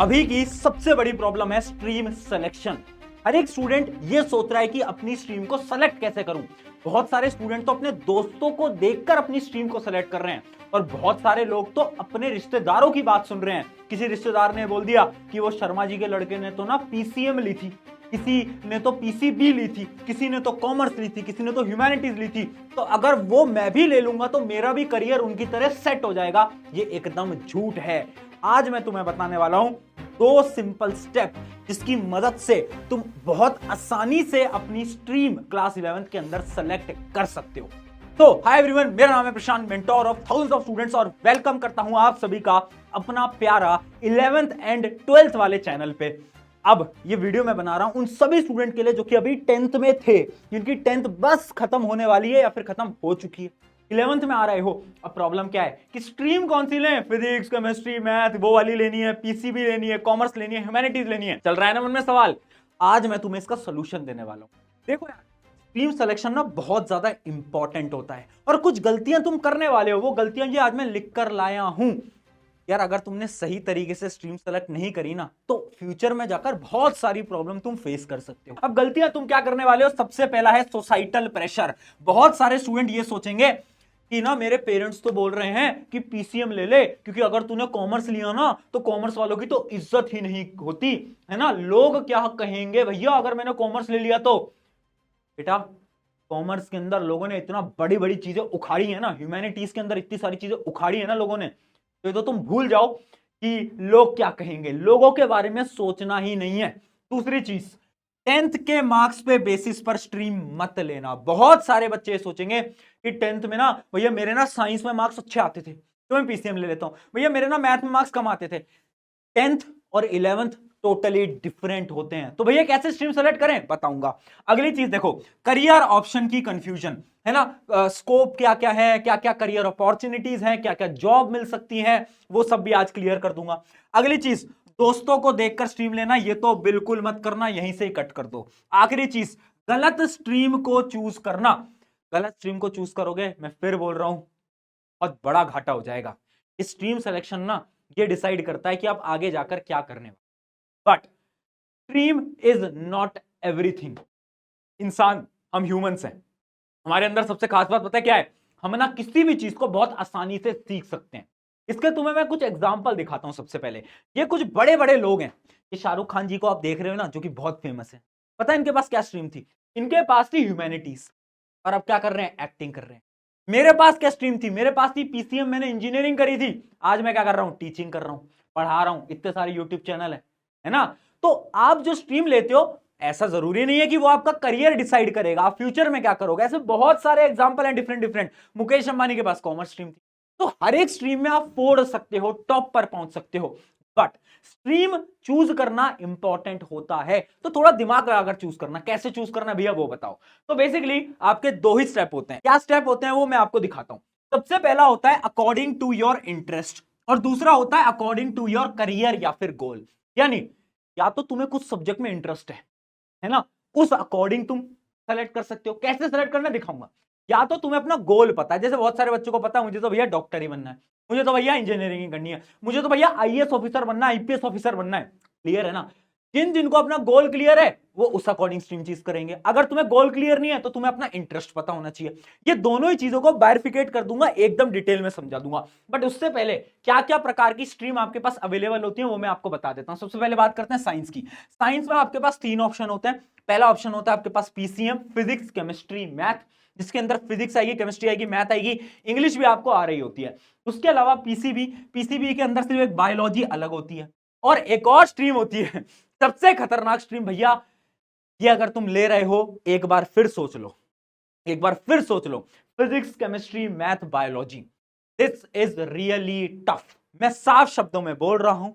अभी की सबसे बड़ी प्रॉब्लम है स्ट्रीम सिलेक्शन। हर एक स्टूडेंट ये सोच रहा है कि अपनी स्ट्रीम को सेलेक्ट कैसे करूं। बहुत सारे स्टूडेंट तो अपने दोस्तों को देखकर अपनी स्ट्रीम को सेलेक्ट कर रहे हैं और बहुत सारे लोग तो अपने रिश्तेदारों की बात सुन रहे हैं। किसी रिश्तेदार ने बोल दिया कि वो शर्मा जी के लड़के ने तो ना पीसीएम ली थी, किसी ने तो पीसीबी ली थी, किसी ने तो कॉमर्स ली थी, किसी ने तो ह्यूमैनिटीज ली थी, तो अगर वो मैं भी ले लूंगा तो मेरा भी करियर उनकी तरह सेट हो जाएगा। ये एकदम झूठ है। आज मैं तुम्हें बताने वाला हूं दो सिंपल स्टेप जिसकी मदद से तुम बहुत आसानी से अपनी स्ट्रीम क्लास 11th के अंदर सेलेक्ट कर सकते हो। तो हाय एवरीवन, मेरा नाम है Prashant, mentor of thousands of students, और वेलकम करता हूं आप सभी का अपना प्यारा 11th एंड 12th वाले चैनल पे। अब ये वीडियो मैं बना रहा हूं उन सभी स्टूडेंट के लिए जो कि अभी 10th में थे, जिनकी 10th बस खत्म होने वाली है या फिर खत्म हो चुकी है, 11th में आ रहे हो। अब प्रॉब्लम क्या है कि स्ट्रीम कौन सी लें, फिजिक्स, केमिस्ट्री, मैथ, वो वाली लेनी है, पीसीबी लेनी है, कॉमर्स लेनी है, ह्यूमैनिटीज लेनी है, चल रहा है ना मन में सवाल। आज मैं तुम्हें इसका सोल्यूशन देने वाला हूं। देखो यार, स्ट्रीम सिलेक्शन ना बहुत ज्यादा इंपॉर्टेंट होता है और कुछ गलतियां तुम करने वाले हो। वो गलतियां ये आज मैं लिख कर लाया हूं। यार अगर तुमने सही तरीके से स्ट्रीम सेलेक्ट नहीं करी ना तो फ्यूचर में जाकर बहुत सारी प्रॉब्लम तुम फेस कर सकते हो। अब गलतियां तुम क्या करने वाले हो, सबसे पहला है सोसाइटल प्रेशर। बहुत सारे स्टूडेंट ये सोचेंगे कि ना मेरे पेरेंट्स तो बोल रहे हैं कि पीसीएम ले ले, क्योंकि अगर तूने कॉमर्स लिया ना तो कॉमर्स वालों की तो इज्जत ही नहीं होती है ना, लोग क्या कहेंगे भैया अगर मैंने कॉमर्स ले लिया तो। बेटा कॉमर्स के अंदर लोगों ने इतना बड़ी बड़ी चीजें उखाड़ी है ना, ह्यूमैनिटीज के अंदर इतनी सारी चीजें उखाड़ी है ना लोगों ने, तो तुम भूल जाओ कि लोग क्या कहेंगे। लोगों के बारे में सोचना ही नहीं है। दूसरी चीज, 10th के मार्क्स पे बेसिस पर स्ट्रीम मत लेना। बहुत सारे बच्चे सोचेंगे कि 10th में ना भैया मेरे ना साइंस में मार्क्स अच्छे आते थे तो मैं पीसीएम ले लेता हूं, भैया मेरे ना मैथ में मार्क्स कम आते थे। 10th और 11th टोटली डिफरेंट होते हैं, तो भैया कैसे स्ट्रीम सेलेक्ट करें बताऊंगा। अगली चीज देखो, करियर ऑप्शन की कंफ्यूजन है ना, स्कोप क्या क्या है, क्या क्या करियर अपॉर्चुनिटीज हैं, क्या क्या जॉब मिल सकती है, वो सब भी आज क्लियर कर दूंगा। अगली चीज, दोस्तों को देखकर स्ट्रीम लेना, ये तो बिल्कुल मत करना, यहीं से ही कट कर दो। आखिरी चीज, गलत स्ट्रीम को चूज करना। गलत स्ट्रीम को चूज करोगे, मैं फिर बोल रहा हूं, बहुत बड़ा घाटा हो जाएगा। स्ट्रीम सिलेक्शन ना ये डिसाइड करता है कि आप आगे जाकर क्या करने वाले। But stream is not everything. इंसान, हम ह्यूमंस हैं, हमारे अंदर सबसे खास बात पता है क्या है, हम ना किसी भी चीज को बहुत आसानी से सीख सकते हैं। इसके तुम्हें मैं कुछ एग्जांपल दिखाता हूं। सबसे पहले ये कुछ बड़े बड़े लोग हैं। ये शाहरुख खान जी को आप देख रहे हो ना, जो कि बहुत फेमस है। पता है इनके पास क्या स्ट्रीम थी? इनके पास थी ह्यूमैनिटीज, और अब क्या कर रहे हैं, एक्टिंग कर रहे हैं। मेरे पास क्या स्ट्रीम थी? मेरे पास थी पीसीएम, मैंने इंजीनियरिंग करी थी। आज मैं क्या कर रहा हूं, टीचिंग कर रहा हूं, पढ़ा रहा हूं, इतने सारे यूट्यूब चैनल है ना। तो आप जो स्ट्रीम लेते हो, ऐसा जरूरी नहीं है कि वो आपका करियर डिसाइड करेगा, आप फ्यूचर में क्या करोगे। ऐसे बहुत सारे एग्जांपल हैं डिफरेंट डिफरेंट। मुकेश अंबानी के पास कॉमर्स स्ट्रीम थी। तो हर एक स्ट्रीम में आप फोड़ सकते हो, टॉप पर पहुंच सकते हो, बट स्ट्रीम चूज करना इंपॉर्टेंट होता है। तो थोड़ा दिमाग लगाकर चूज करना। कैसे चूज करना भैया वो बताओ। तो बेसिकली आपके दो ही स्टेप होते हैं। क्या स्टेप होते हैं वो मैं आपको दिखाता हूं। सबसे पहला होता है अकॉर्डिंग टू योर इंटरेस्ट, और दूसरा होता है अकॉर्डिंग टू योर करियर या फिर गोल। यानी या तो तुम्हें कुछ सब्जेक्ट में इंटरेस्ट है ना, उस अकॉर्डिंग तुम सेलेक्ट कर सकते हो। कैसे सेलेक्ट करना दिखाऊंगा। या तो तुम्हें अपना गोल पता है, जैसे बहुत सारे बच्चों को पता है मुझे तो भैया डॉक्टर ही बनना है, मुझे तो भैया इंजीनियरिंग करनी है, मुझे तो भैया आईएएस ऑफिसर बनना है, आईपीएस ऑफिसर बनना है। क्लियर है ना। जिन जिनको अपना गोल क्लियर है वो उस अकॉर्डिंग स्ट्रीम चीज करेंगे। अगर तुम्हें गोल क्लियर नहीं है तो तुम्हें अपना इंटरेस्ट पता होना चाहिए। ये दोनों ही चीजों को बायरफिकेट कर दूंगा, एकदम डिटेल में समझा दूंगा। बट उससे पहले क्या क्या प्रकार की स्ट्रीम आपके पास अवेलेबल होती है वो मैं आपको बता देता हूं। सबसे पहले बात करते हैं साइंस की। साइंस में आपके पास तीन ऑप्शन होते हैं। पहला ऑप्शन होता है आपके पास पीसीएम, फिजिक्स, केमिस्ट्री, मैथ, जिसके अंदर फिजिक्स आएगी, केमिस्ट्री आएगी, मैथ आएगी, इंग्लिश भी आपको आ रही होती है। उसके अलावा पीसीबी, पीसीबी के अंदर सिर्फ एक बायोलॉजी अलग होती है, और एक और स्ट्रीम होती है सबसे खतरनाक स्ट्रीम भैया। ये अगर तुम ले रहे हो, एक बार फिर सोच लो, एक बार फिर सोच लो, physics, chemistry, math, biology, this is really tough. मैं साफ शब्दों में बोल रहा हूं,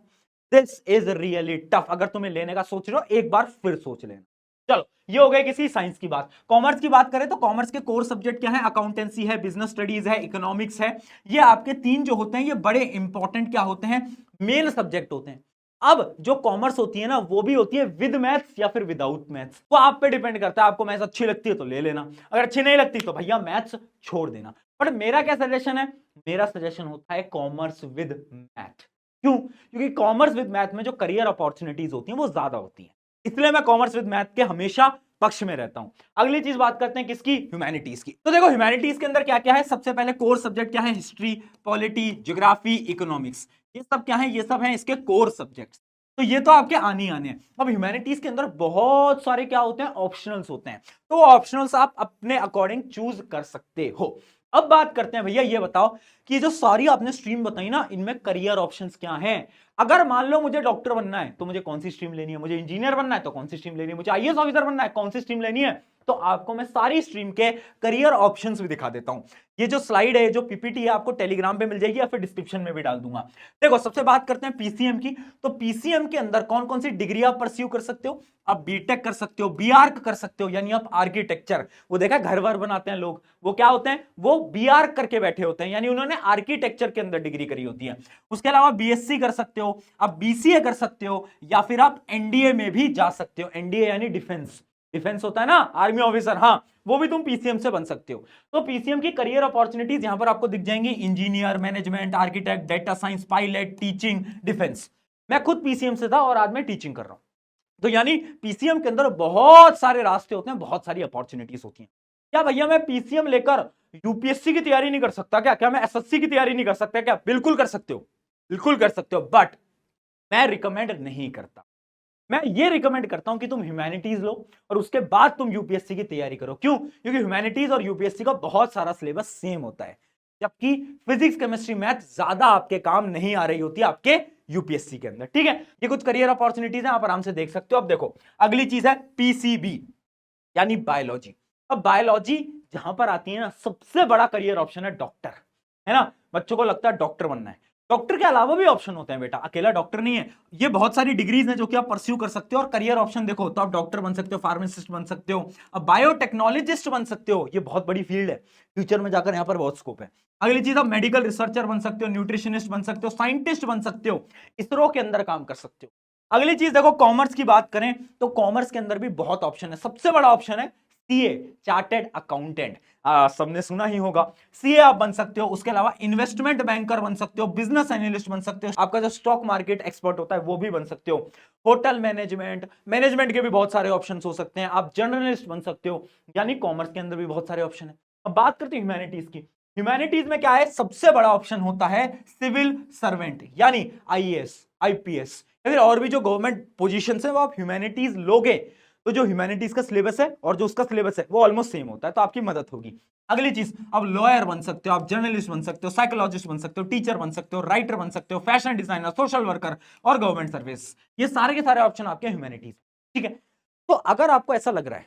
दिस इज रियली टफ। अगर तुम्हें लेने का सोच रहे हो, एक बार फिर सोच लेना। चलो ये हो गई किसी साइंस की बात। कॉमर्स की बात करें तो कॉमर्स के कोर सब्जेक्ट क्या है, अकाउंटेंसी है, बिजनेस स्टडीज है, इकोनॉमिक्स है। ये आपके तीन जो होते हैं ये बड़े इंपॉर्टेंट क्या होते हैं, मेन सब्जेक्ट होते हैं। अब जो कॉमर्स होती है ना वो भी होती है विद मैथ्स या फिर विदाउट मैथ्स, वो आप पे डिपेंड करता है। आपको मैथ्स अच्छी लगती है तो ले लेना, अगर अच्छी नहीं लगती तो भैया मैथ्स छोड़ देना। बट मेरा क्या सजेशन है, मेरा सजेशन होता है कॉमर्स विद मैथ। क्यों? क्योंकि कॉमर्स विद मैथ में जो करियर अपॉर्चुनिटीज होती हैं वो ज्यादा होती हैं, इसलिए मैं कॉमर्स विद मैथ के हमेशा पक्ष में रहता हूं। अगली चीज बात करते हैं किसकी? ह्यूमैनिटीज की। तो देखो ह्यूमैनिटीज के अंदर क्या क्या है, सबसे पहले कोर सब्जेक्ट क्या है? हिस्ट्री, पॉलिटी, ज्योग्राफी, इकोनॉमिक्स, ये सब क्या है? ये सब है इसके कोर सब्जेक्ट्स। तो ये तो आपके आने ही आने हैं। अब ह्यूमैनिटीज के अंदर बहुत सारे क्या होते हैं? ऑप्शनल्स होते हैं। तो ऑप्शनल्स आप अपने अकॉर्डिंग चूज कर सकते हो। अब बात करते हैं भैया, ये बताओ कि जो सारी आपने स्ट्रीम बताई ना, इनमें करियर ऑप्शंस क्या हैं? अगर मान लो मुझे डॉक्टर बनना है तो मुझे कौन सी स्ट्रीम लेनी है? मुझे इंजीनियर बनना है तो कौन सी स्ट्रीम लेनी है? मुझे आईएएस ऑफिसर बनना है, कौन सी स्ट्रीम लेनी है? तो आपको मैं सारी स्ट्रीम के करियर ऑप्शंस भी दिखा देता हूं। ये जो स्लाइड है, जो पीपीटी है, आपको टेलीग्राम पे मिल जाएगी या फिर डिस्क्रिप्शन में भी डाल दूंगा। देखो, सबसे बात करते हैं पीसीएम की। तो पीसीएम के अंदर कौन कौन सी डिग्री आप परस्यू कर सकते हो? आप बीटेक कर सकते हो, बीआर्क कर सकते हो, यानी आप आर्किटेक्चर, वो देखा घर वर बनाते हैं लोग, वो क्या होते हैं? वो बीआर्क करके बैठे होते हैं, यानी उन्होंने आर्किटेक्चर के अंदर डिग्री करी होती है। उसके अलावा बीएससी कर सकते हो, आप बीसीए कर सकते हो, या फिर आप एनडीए में भी जा सकते हो। एनडीए यानी डिफेंस, डिफेंस होता है ना, आर्मी ऑफिसर, हाँ, वो भी तुम पीसीएम से बन सकते हो। तो पीसीएम की करियर अपॉर्चुनिटीज यहां पर आपको दिख जाएंगी, engineer, management, architect, data science, pilot, teaching, defence. मैं खुद पीसीएम से था और आज मैं टीचिंग कर रहा हूं। तो यानी पीसीएम के अंदर बहुत सारे रास्ते होते हैं, बहुत सारी अपॉर्चुनिटीज होती हैं। क्या भैया मैं पीसीएम लेकर यूपीएससी की तैयारी नहीं कर सकता क्या? क्या मैं एसएससी की तैयारी नहीं कर सकता क्या? बिल्कुल कर सकते हो, बिल्कुल कर सकते हो, बट मैं रिकमेंड नहीं करता। मैं ये रिकमेंड करता हूं कि तुम ह्यूमैनिटीज लो और उसके बाद तुम यूपीएससी की तैयारी करो। क्यों? क्योंकि ह्यूमैनिटीज और यूपीएससी का बहुत सारा सिलेबस सेम होता है, जबकि फिजिक्स, केमिस्ट्री, मैथ ज्यादा आपके काम नहीं आ रही होती है आपके यूपीएससी के अंदर। ठीक है, ये कुछ करियर अपॉर्चुनिटीज हैं, आप आराम से देख सकते हो। अब देखो, अगली चीज है पीसीबी, यानी बायोलॉजी। अब बायोलॉजी जहां पर आती है ना, सबसे बड़ा करियर ऑप्शन है डॉक्टर, है ना। बच्चों को लगता है डॉक्टर बनना है, डॉक्टर के अलावा भी ऑप्शन होते हैं बेटा, अकेला डॉक्टर नहीं है। ये बहुत सारी डिग्रीज हैं जो कि आप परस्यू कर सकते हो, और करियर ऑप्शन देखो तो आप डॉक्टर बन सकते हो, फार्मासिस्ट बन सकते हो, अब बायोटेक्नोलॉजिस्ट बन सकते हो, ये बहुत बड़ी फील्ड है, फ्यूचर में जाकर यहां पर बहुत स्कोप है। अगली चीज, आप मेडिकल रिसर्चर बन सकते हो, न्यूट्रिशनिस्ट बन सकते हो, साइंटिस्ट बन सकते हो, इसरो के अंदर काम कर सकते हो। अगली चीज देखो, कॉमर्स की बात करें तो कॉमर्स के अंदर भी बहुत ऑप्शन है। सबसे बड़ा ऑप्शन है सीए, चार्टेड अकाउंटेंट, सबने सुना ही होगा, सीए आप बन सकते हो। उसके अलावा इन्वेस्टमेंट बैंकर बन सकते हो, बिजनेस एनालिस्ट बन सकते हो, आपका जो स्टॉक मार्केट एक्सपर्ट होता है वो भी बन सकते हो। होटल मैनेजमेंट, मैनेजमेंट के भी बहुत सारे ऑप्शन हो सकते हैं, आप जर्नलिस्ट बन सकते हो, यानी कॉमर्स के अंदर भी बहुत सारे ऑप्शन है। अब बात करते हैं ह्यूमैनिटीज की। ह्यूमैनिटीज में क्या है? सबसे बड़ा ऑप्शन होता है सिविल सर्वेंट, यानी आईएएस, आईपीएस, या फिर और भी जो गवर्नमेंट पोजीशन है वो आप ह्यूमैनिटीज लोगे तो जो ह्यूमैनिटीज का सिलेबस है और जो उसका सिलेबस है वो ऑलमोस्ट सेम होता है, तो आपकी मदद होगी। अगली चीज, अब लॉयर बन सकते हो, आप जर्नलिस्ट बन सकते हो, साइकोलॉजिस्ट बन सकते हो, टीचर बन सकते हो, राइटर बन सकते हो, फैशन डिजाइनर, सोशल वर्कर और गवर्नमेंट सर्विस, ये सारे के सारे ऑप्शन आपके ह्यूमैनिटीज। ठीक है, तो अगर आपको ऐसा लग रहा है,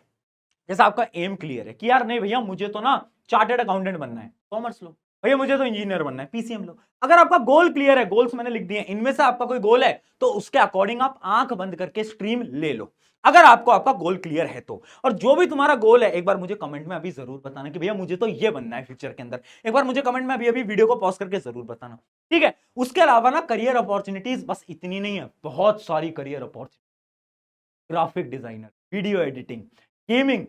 जैसा आपका एम क्लियर है कि यार नहीं भैया मुझे तो ना चार्टर्ड अकाउंटेंट बनना है, कॉमर्स लो, भैया मुझे तो इंजीनियर बनना है, पीसीएम लो। अगर आपका गोल क्लियर है, गोल्स मैंने लिख दिए, इनमें से आपका कोई गोल है तो उसके अकॉर्डिंग आप आंख बंद करके स्ट्रीम ले लो, अगर आपको आपका गोल क्लियर है तो। और जो भी तुम्हारा गोल है, एक बार मुझे कमेंट में अभी जरूर बताना कि भैया मुझे तो ये बनना है फ्यूचर के अंदर, एक बार मुझे कमेंट में अभी अभी वीडियो को पॉज करके जरूर बताना। ठीक है, उसके अलावा ना करियर अपॉर्चुनिटीज बस इतनी नहीं है, बहुत सारी career opportunity, graphic designer, video editing, gaming,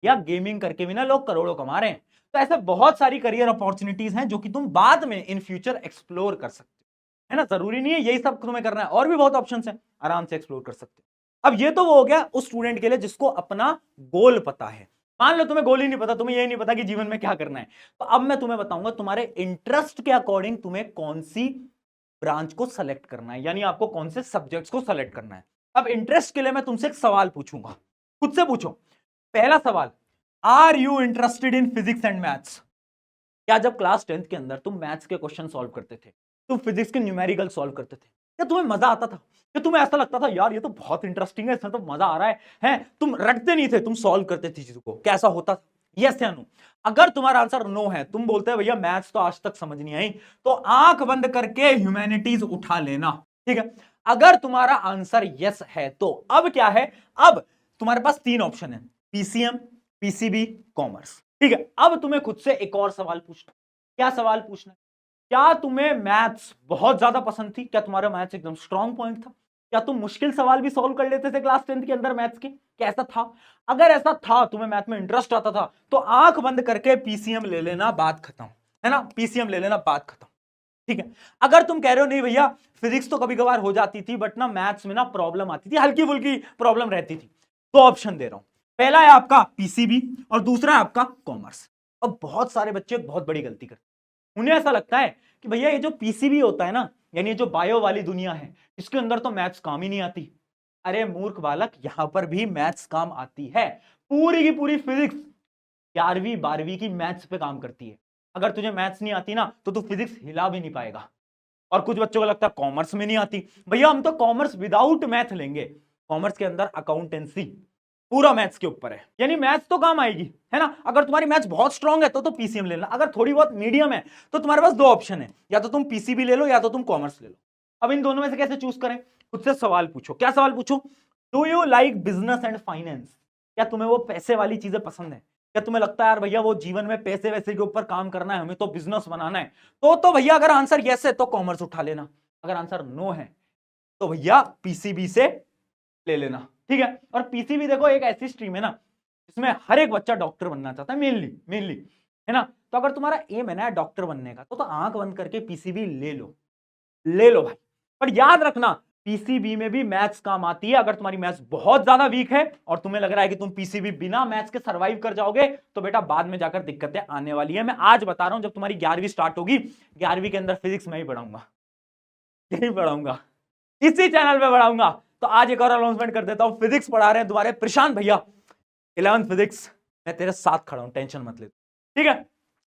या गेमिंग करके भी ना लोग करोड़ों कमा रहे हैं। तो ऐसे बहुत सारी करियर अपॉर्चुनिटीज हैं जो कि तुम बाद में इन फ्यूचर एक्सप्लोर कर सकते हो, है ना। जरूरी नहीं है यही सब तुम्हें करना है, और भी बहुत ऑप्शंस हैं, आराम से एक्सप्लोर कर सकते हो। अब ये तो वो हो गया उस स्टूडेंट के लिए जिसको अपना गोल पता है। मान लो तुम्हें गोल ही नहीं पता, तुम्हें ये नहीं पता कि जीवन में क्या करना है, तो अब मैं तुम्हें बताऊंगा तुम्हारे इंटरेस्ट के अकॉर्डिंग तुम्हें कौन सी ब्रांच को सेलेक्ट करना है, यानी आपको कौन से सब्जेक्ट्स को सेलेक्ट करना है। अब इंटरेस्ट के लिए मैं तुमसे एक सवाल पूछूंगा, खुद से पूछो। पहला सवाल, are you interested in physics and maths? क्या जब क्लास 10th के अंदर तुम मैथ्स के क्वेश्चन सॉल्व करते थे, तुम फिजिक्स के न्यूमेरिकल सॉल्व करते थे, क्या तुम्हें मजा आता था? क्या तुम्हें ऐसा लगता था यार ये तो बहुत इंटरेस्टिंग है, इसमें तो मजा आ रहा है? तुम रटते नहीं थे, तुम सॉल्व करते थे चीजों को, कैसा होता था? यस या नो? अगर तुम्हारा आंसर नो है, तुम बोलते हैं भैया मैथ्स तो आज तक समझ नहीं आई, तो आंख बंद करके ह्यूमैनिटीज उठा लेना। ठीक है, अगर तुम्हारा आंसर यस है तो अब क्या है, अब तुम्हारे पास तीन ऑप्शन है, पीसीएम, पीसीबी, कॉमर्स। ठीक है, अब तुम्हें खुद से एक और सवाल पूछना। क्या सवाल पूछना है? क्या तुम्हें मैथ्स बहुत ज्यादा पसंद थी? क्या तुम्हारा मैथ्स एकदम स्ट्रॉन्ग पॉइंट था? क्या तुम मुश्किल सवाल भी सॉल्व कर लेते थे क्लास 10th के अंदर मैथ्स के? क्या ऐसा था? अगर ऐसा था, तुम्हें मैथ में इंटरेस्ट आता था, तो आंख बंद करके पीसीएम ले लेना, बात खत्म, है ना। पीसीएम ले लेना, बात खत्म। ठीक है। अगर तुम कह रहे हो नहीं भैया फिजिक्स तो कभी कभार हो जाती थी बट ना मैथ्स में ना प्रॉब्लम आती थी, हल्की फुल्की प्रॉब्लम रहती थी, तो ऑप्शन दे रहा हूं। पहला है आपका पीसीबी और दूसरा है आपका कॉमर्स। अब बहुत सारे बच्चे बहुत बड़ी गलती करते हैं, उन्हें ऐसा लगता है कि भैया ये जो पीसीबी होता है ना, यानी ये जो बायो वाली दुनिया है, इसके अंदर तो मैथ्स काम ही नहीं आती। अरे मूर्ख बालक, यहां पर भी मैथ्स काम आती है। पूरी की पूरी फिजिक्स 11वीं 12वीं की मैथ्स पे काम करती है। अगर तुझे मैथ्स नहीं आती ना तो तू फिजिक्स हिला भी नहीं पाएगा। और कुछ बच्चों को लगता है कॉमर्स में नहीं आती, भैया हम तो कॉमर्स विदाउट मैथ लेंगे। कॉमर्स के अंदर अकाउंटेंसी पूरा मैथ्स के ऊपर है, यानी मैथ्स तो काम आएगी, है ना। अगर तुम्हारी मैथ्स बहुत स्ट्रांग है तो पीसीएम लेना, अगर थोड़ी बहुत मीडियम है तो तुम्हारे पास दो ऑप्शन है, या तो तुम पीसीबी ले लो या तो तुम कॉमर्स ले लो। अब इन दोनों में से कैसे चूज करें, खुद से सवाल पूछो। क्या सवाल पूछो? Do you like business and finance? क्या तुम्हें वो पैसे वाली चीजें पसंद है? क्या तुम्हें लगता है यार भैया वो जीवन में पैसे वैसे के ऊपर काम करना है, हमें तो बिजनेस बनाना है? तो भैया अगर आंसर यस है तो कॉमर्स उठा लेना, अगर आंसर नो है तो भैया पीसीबी से ले लेना। ठीक है। और पीसीबी देखो एक ऐसी स्ट्रीम है ना जिसमें हर एक बच्चा डॉक्टर बनना चाहता है, मेनली मेनली, है ना। तो अगर तुम्हारा एम है ना डॉक्टर बनने का तो आंख बंद करके पीसीबी ले लो, ले लो भाई। पर याद रखना पीसीबी में भी मैथ्स काम आती है। अगर तुम्हारी मैथ्स बहुत ज्यादा वीक है और तुम्हें लग रहा है कि तुम पीसीबी बिना मैथ्स के सर्वाइव कर जाओगे तो बेटा बाद में जाकर दिक्कतें आने वाली है। मैं आज बता रहा हूं, जब तुम्हारी 11वीं स्टार्ट होगी, 11वीं के अंदर फिजिक्स मैं ही पढ़ाऊंगा, यही पढ़ाऊंगा, इसी चैनल पे पढ़ाऊंगा। तो आज एक और अनाउंसमेंट कर देता हूं, फिजिक्स पढ़ा रहे हैं तुम्हारे प्रशांत भैया, 11th फिजिक्स, मैं तेरे साथ खड़ा हूं, टेंशन मत ले। ठीक है,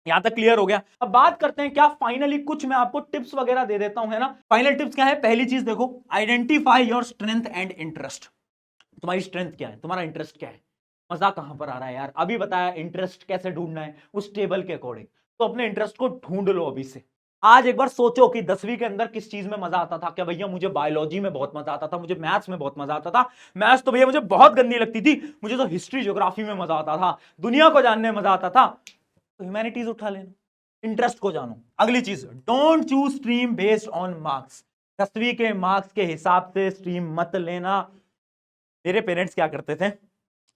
यहां तक क्लियर हो गया। अब बात करते हैं क्या फाइनली कुछ मैं आपको टिप्स वगैरह दे देता हूं, है ना। फाइनल टिप्स क्या है? पहली चीज देखो, identify your strength and interest. तुम्हारी स्ट्रेंथ क्या है, तुम्हारा इंटरेस्ट क्या है, मजा कहां पर आ रहा है यार। अभी बताया इंटरेस्ट कैसे ढूंढना है, उस टेबल के अकॉर्डिंग। तो अपने इंटरेस्ट को ढूंढ लो अभी से। आज एक बार सोचो कि 10वीं के अंदर किस चीज में मजा आता था। क्या भैया मुझे बायोलॉजी में बहुत मजा आता था, मुझे मैथ्स में बहुत मजा आता था। मैथ्स तो भैया मुझे बहुत गंदी लगती थी, मुझे तो हिस्ट्री ज्योग्राफी में मजा आता था, दुनिया को जानने में मजा आता था। तो ह्यूमैनिटीज उठा लेना, इंटरेस्ट को जानो। अगली चीज, don't choose stream based on marks. 10वीं के मार्क्स के हिसाब से स्ट्रीम मत लेना। मेरे पेरेंट्स क्या करते थे,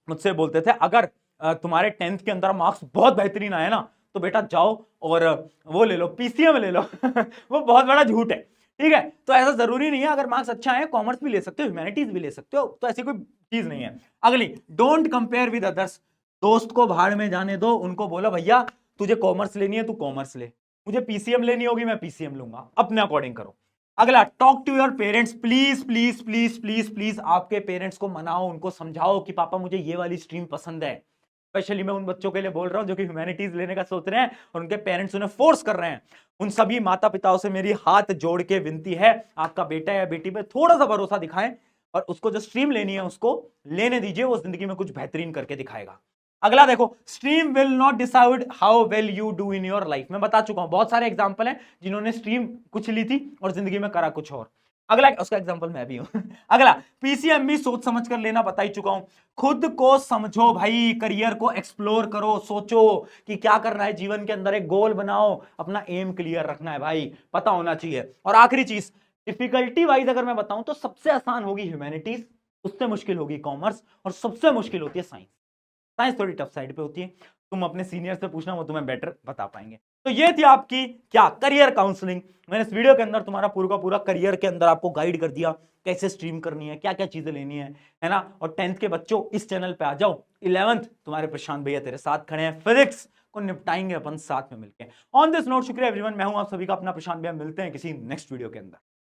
मुझसे बोलते थे अगर तुम्हारे 10th के अंदर मार्क्स बहुत बेहतरीन आए ना तो बेटा जाओ और वो ले लो, पीसीएम ले लो। वो बहुत बड़ा झूठ है। ठीक है, तो ऐसा जरूरी नहीं है, अगर मार्क्स अच्छा है कॉमर्स भी ले सकते हो, ह्यूमैनिटीज भी ले सकते हो, तो ऐसी कोई चीज नहीं है। अगली, डोंट कंपेयर विद अदर्स। दोस्त को भाड़ में जाने दो, उनको बोलो भैया तुझे कॉमर्स लेनी है तू कॉमर्स ले, मुझे पीसीएम लेनी होगी मैं पीसीएम लूंगा, अपने अकॉर्डिंग करो। अगला, talk to your parents, please please please please please आपके पेरेंट्स को मनाओ, उनको समझाओ कि पापा मुझे ये वाली स्ट्रीम पसंद है। स्पेशली मैं उन बच्चों के लिए बोल रहा हूं जो कि ह्यूमैनिटीज लेने का सोच रहे हैं और उनके पेरेंट्स उन्हें फोर्स कर रहे हैं। उन सभी माता पिताओं से मेरी हाथ जोड़ के विनती है, आपका बेटा या बेटी पे थोड़ा सा भरोसा दिखाएं और उसको जो स्ट्रीम लेनी है उसको लेने दीजिए, वो जिंदगी में कुछ बेहतरीन करके दिखाएगा। अगला देखो, stream will not decide how well you do in your life. मैं बता चुका हूं, बहुत सारे एग्जांपल हैं जिन्होंने स्ट्रीम कुछ ली थी और जिंदगी में करा कुछ और। अगला, उसका एग्जांपल मैं भी हूं। अगला, पीसीएम भी सोच समझ कर लेना, बता ही चुका हूं। खुद को समझो भाई, करियर को एक्सप्लोर करो, सोचो कि क्या करना है जीवन के अंदर, एक गोल बनाओ, अपना एम क्लियर रखना है भाई, पता होना चाहिए। और आखिरी चीज, डिफिकल्टी वाइज अगर मैं बताऊं तो सबसे आसान होगी ह्यूमैनिटीज, उससे मुश्किल होगी कॉमर्स और सबसे मुश्किल होती है साइंस। साइंस थोड़ी टफ साइड पे होती है, तुम अपने सीनियर से पूछना, वो तुम्हें बेटर बता पाएंगे। तो ये थी आपकी क्या करियर काउंसलिंग। मैंने इस वीडियो के अंदर तुम्हारा पूरा का पूरा करियर के अंदर आपको गाइड कर दिया, कैसे स्ट्रीम करनी है, क्या क्या चीजें लेनी है ना। और 10th के बच्चों इस चैनल पे आ जाओ, 11th तुम्हारे प्रशांत भैया तेरे साथ खड़े हैं, फिजिक्स को निपटाएंगे अपन साथ में मिलकर। ऑन दिस नोट, शुक्रिया एवरीवन, मैं हूं आप सभी का अपना प्रशांत भैया, मिलते हैं किसी नेक्स्ट वीडियो के अंदर।